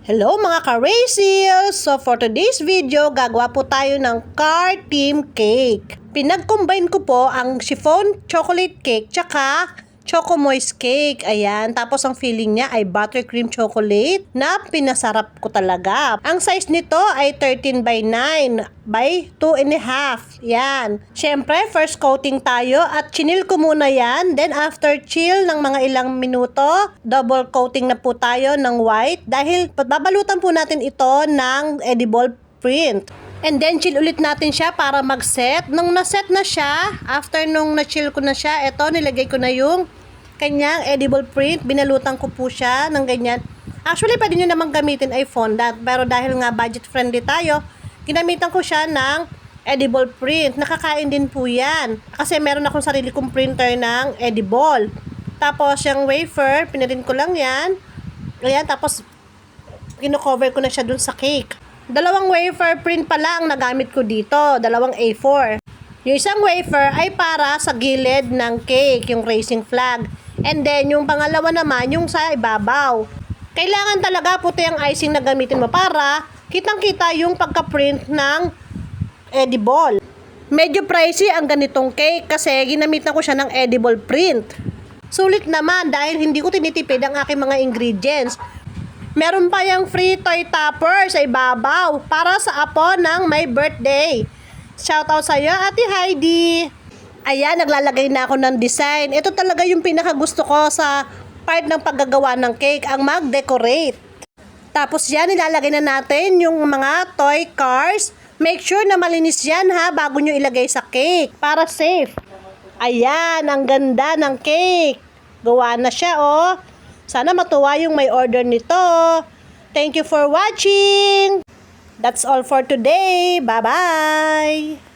Hello mga ka-Racils! So for today's video, gagawa po tayo ng car theme cake. Pinag-combine ko po ang chiffon chocolate cake tsaka choco moist cake. Ayan, tapos ang filling niya ay buttercream chocolate na pinasarap ko talaga. Ang size nito ay 13 by 9 by 2.5. Yan. Syempre, first coating tayo at chinil ko muna yan. Then after chill ng mga ilang minuto, double coating na po tayo ng white dahil babalutan po natin ito ng edible print. And then, chill ulit natin siya para mag-set. Nung na-set na siya, after nung na-chill ko na siya, eto, nilagay ko na yung kanyang edible print. Binalutan ko po siya ng ganyan. Actually, pwede nyo namang gamitin ay fondant. Pero dahil nga budget-friendly tayo, ginamitan ko siya ng edible print. Nakakain din po yan. Kasi meron akong sarili kong printer ng edible. Tapos, yung wafer, pinarin ko lang yan. Ayan, tapos, kino-cover ko na siya dun sa cake. Dalawang wafer print pala ang nagamit ko dito, dalawang A4. Yung isang wafer ay para sa gilid ng cake, yung racing flag. And then, yung pangalawa naman, yung sa ibabaw. Kailangan talaga puti ang icing na gamitin mo para kitang-kita yung pagka-print ng edible. Medyo pricey ang ganitong cake kasi ginamitan ko siya ng edible print. Sulit naman dahil hindi ko tinitipid ang aking mga ingredients. Meron pa yung free toy topper sa ibabaw para sa apo ng may birthday. Shoutout sa iyo, Ate Heidi. Ayan, naglalagay na ako ng design. Ito talaga yung pinakagusto ko sa part ng paggagawa ng cake, ang mag-decorate. Tapos yan, nilalagay na natin yung mga toy cars. Make sure na malinis yan ha, bago nyo ilagay sa cake, para safe. Ayan, ang ganda ng cake. Gawa na siya oh. Sana matuwa yung may order nito. Thank you for watching. That's all for today. Bye-bye.